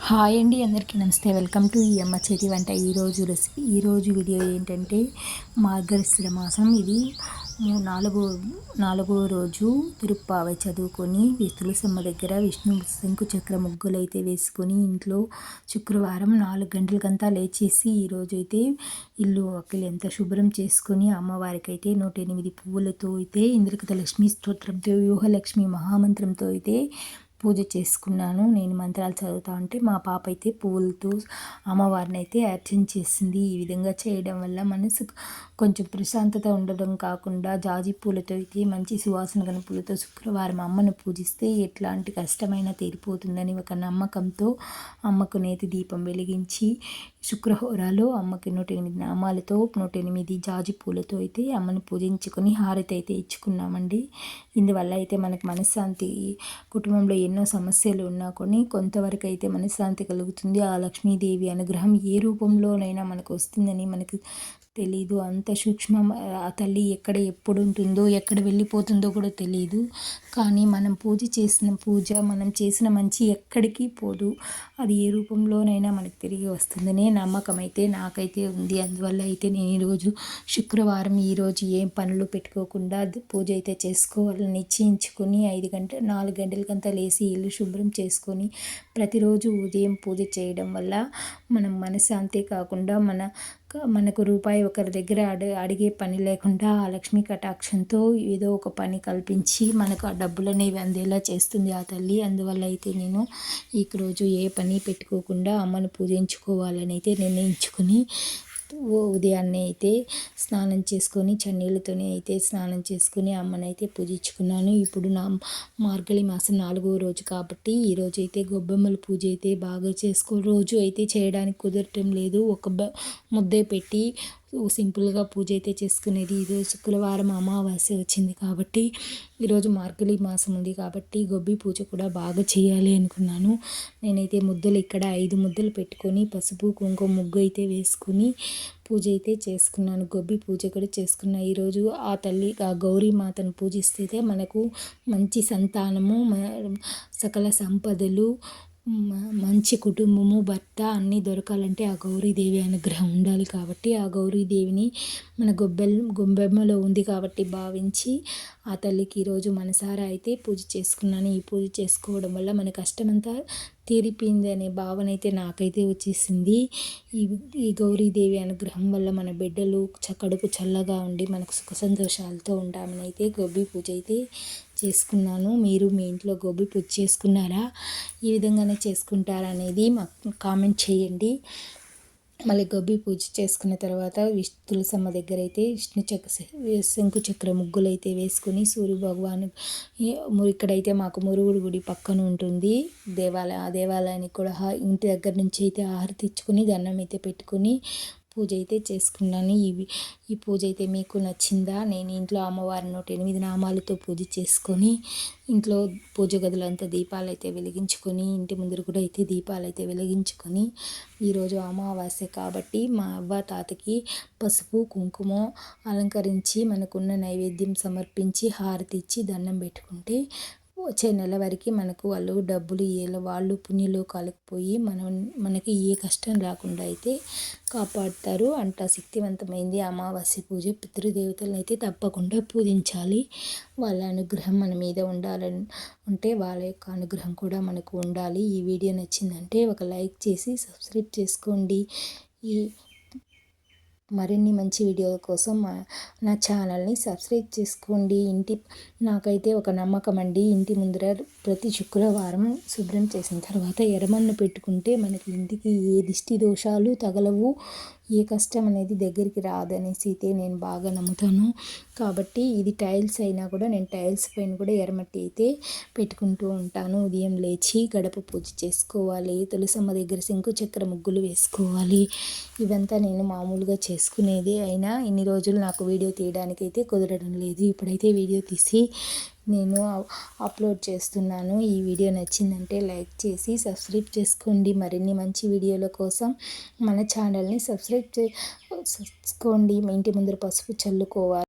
Hi అండి, అందరికీ నమస్తే. వెల్కమ్ టు ఈ అమ్మ చేతి వంట. ఈరోజు రెసిపీ, ఈరోజు వీడియో ఏంటంటే మార్గశిర మాసం. ఇది నాలుగో రోజు తిరుప్పావై చదువుకొని తులసమ్మ దగ్గర విష్ణు శంకు చక్ర ముగ్గులు అయితే వేసుకొని ఇంట్లో శుక్రవారం 4 గంటలకంతా లేచేసి ఈరోజైతే ఇల్లు అక్కలు ఎంత శుభ్రం చేసుకొని అమ్మవారికి అయితే 108 పువ్వులతో అయితే ఇంద్రకథ లక్ష్మీ స్తోత్రంతో వ్యూహలక్ష్మి మహామంత్రంతో అయితే పూజ చేసుకున్నాను. నేను మంత్రాలు చదువుతా ఉంటే మా పాప అయితే పువ్వులతో అమ్మవారిని అయితే అర్చన చేసింది. ఈ విధంగా చేయడం వల్ల మనసుకు కొంచెం ప్రశాంతత ఉండడం కాకుండా జాజి పూలతో అయితే మంచి సువాసన గల పూలతో శుక్రవారం అమ్మను పూజిస్తే ఎట్లాంటి కష్టమైనా తీరిపోతుందని ఒక నమ్మకంతో అమ్మకు నేతి దీపం వెలిగించి శుక్రహోరాలో అమ్మకి 108 నామాలతో 108 జాజి పూలతో అయితే అమ్మని పూజించుకొని హారతి అయితే ఇచ్చుకున్నామండి. ఇందువల్ల అయితే మనకు మనశ్శాంతి, కుటుంబంలో ఎన్నో సమస్యలు ఉన్నా కొని కొంతవరకు అయితే మనశ్శాంతి కలుగుతుంది. ఆ లక్ష్మీదేవి అనుగ్రహం ఏ రూపంలోనైనా మనకు వస్తుందని మనకు తెలీదు. అంత సూక్ష్మం. ఆ తల్లి ఎక్కడ ఎప్పుడు ఉంటుందో ఎక్కడ వెళ్ళిపోతుందో కూడా తెలియదు. కానీ మనం మనం చేసిన మంచి ఎక్కడికి పోదు. అది ఏ రూపంలోనైనా మనకు తిరిగి వస్తుందనే నమ్మకం అయితే నాకైతే ఉంది. అందువల్ల అయితే నేను ఈరోజు శుక్రవారం ఈరోజు ఏం పనులు పెట్టుకోకుండా పూజ అయితే చేసుకోవాలని నిశ్చయించుకొని 4 గంటలకంతా లేచి ఇల్లు శుభ్రం చేసుకొని ప్రతిరోజు ఉదయం పూజ చేయడం వల్ల మనం మనశ్శాంతే కాకుండా మనకు రూపాయి ఒకరి దగ్గర అడిగే పని లేకుండా ఆ లక్ష్మీ కటాక్షంతో ఏదో ఒక పని కల్పించి మనకు ఆ డబ్బులు అనేవి అందేలా చేస్తుంది ఆ తల్లి. అందువల్ల అయితే నేను ఈరోజు ఏ పని పెట్టుకోకుండా అమ్మను పూజించుకోవాలని అయితే నిర్ణయించుకుని ఉదయాన్నే అయితే స్నానం చేసుకొని చన్నీళ్ళతోనే అయితే స్నానం చేసుకొని అమ్మనైతే పూజించుకున్నాను. ఇప్పుడు నా మార్గళి మాసం 4వ రోజు కాబట్టి ఈరోజు అయితే గొబ్బెమ్మల పూజ అయితే బాగా రోజు అయితే చేయడానికి కుదరటం లేదు. ఒక ముద్దే పెట్టి సింపుల్గా పూజ అయితే చేసుకునేది. ఈరోజు శుక్రవారం అమావాస్య వచ్చింది కాబట్టి ఈరోజు మార్గళి మాసం ఉంది కాబట్టి గొబ్బి పూజ కూడా బాగా చేయాలి అనుకున్నాను. నేనైతే ముద్దలు ఇక్కడ 5 ముద్దలు పెట్టుకొని పసుపు కుంకుమ ముగ్గు అయితే వేసుకుని పూజ అయితే చేసుకున్నాను. గొబ్బి పూజ కూడా చేసుకున్నా. ఈరోజు ఆ తల్లి ఆ గౌరీ మాతను పూజిస్తే మనకు మంచి సంతానము, సకల సంపదలు, మంచి కుటుంబము, భర్త అన్నీ దొరకాలంటే ఆ గౌరీదేవి అనుగ్రహం ఉండాలి. కాబట్టి ఆ గౌరీదేవిని మన గొబ్బెమ్మలో ఉంది కాబట్టి భావించి ఆ తల్లికి ఈరోజు మనసారా అయితే పూజ చేసుకున్నాను. ఈ పూజ చేసుకోవడం వల్ల మన కష్టమంతా తీరిపోయింది అనే భావన అయితే నాకైతే వచ్చేసింది. ఈ గౌరీదేవి అనుగ్రహం వల్ల మన బిడ్డలు కడుపు చల్లగా ఉండి మనకు సుఖ సంతోషాలతో ఉంటామని అయితే గొబ్బి పూజ అయితే చేసుకున్నాను. మీరు మీ ఇంట్లో గొబ్బి పూజ చేసుకున్నారా? ఈ విధంగానే చేసుకుంటారా అనేది మాకు కామెంట్ చేయండి. మళ్ళీ గొబ్బి పూజ చేసుకున్న తర్వాత తులసమ్మ దగ్గర అయితే శంకు చక్ర ముగ్గులు అయితే వేసుకొని సూర్య భగవాను ఇక్కడైతే మాకు మురుగుడు గుడి పక్కన ఉంటుంది దేవాలయం. ఆ దేవాలయానికి కూడా ఇంటి దగ్గర నుంచి అయితే హారతి ఇచ్చుకొని దండం అయితే పెట్టుకొని పూజ అయితే చేసుకున్నాను. ఈ పూజ అయితే మీకు నచ్చిందా? నేను ఇంట్లో అమ్మవారి 108 నామాలతో పూజ చేసుకొని ఇంట్లో పూజ గదులంతా దీపాలు అయితే వెలిగించుకొని ఇంటి ముందర కూడా అయితే దీపాలు అయితే వెలిగించుకొని ఈరోజు అమావాస్య కాబట్టి మా అవ్వ తాతకి పసుపు కుంకుమ అలంకరించి మనకున్న నైవేద్యం సమర్పించి హారతి ఇచ్చి దండం పెట్టుకుంటే వచ్చే నెల వరకు మనకు వాళ్ళు డబ్బులు వాళ్ళు పుణ్యలో కలిగిపోయి మనకి ఏ కష్టం రాకుండా అయితే కాపాడుతారు. అంత శక్తివంతమైంది అమావాస్య పూజ. పితృదేవతలను అయితే తప్పకుండా పూజించాలి. వాళ్ళ అనుగ్రహం మన మీద ఉండాలని ఉంటే వాళ్ళ యొక్క అనుగ్రహం కూడా మనకు ఉండాలి. ఈ వీడియో నచ్చిందంటే ఒక లైక్ చేసి సబ్స్క్రైబ్ చేసుకోండి. ఈ మరిన్ని మంచి వీడియోల కోసం నా ఛానల్ని సబ్స్క్రైబ్ చేసుకోండి. నాకైతే ఒక నమ్మకం అండి, ఇంటి ముందర ప్రతి శుక్రవారం శుభ్రం చేసిన తర్వాత ఎర్రమన్ను పెట్టుకుంటే మనకి ఇంటికి ఏ దిష్టి దోషాలు తగలవు, ఏ కష్టం అనేది దగ్గరికి రాదనేసి అయితే నేను బాగా నమ్ముతాను. కాబట్టి ఇది టైల్స్ అయినా కూడా నేను టైల్స్ పైన కూడా ఎర్రమట్టి అయితే పెట్టుకుంటూ ఉంటాను. ఉదయం లేచి గడప పూజ చేసుకోవాలి, తులసమ్మ దగ్గర శంకు చక్ర ముగ్గులు వేసుకోవాలి. ఇవంతా నేను మామూలుగా చేసుకునేది. అయినా ఇన్ని రోజులు నాకు వీడియో తీయడానికి అయితే కుదరడం లేదు. ఇప్పుడైతే వీడియో తీసి నేను అప్లోడ్ చేస్తున్నాను. ఈ వీడియో నచ్చిందంటే లైక్ చేసి సబ్స్క్రైబ్ చేసుకోండి. మరిన్ని మంచి వీడియోల కోసం మన ఛానల్ని సబ్స్క్రైబ్ చేసుకోండి. మీ ఇంటి ముందర పసుపు చల్లుకోవాలి.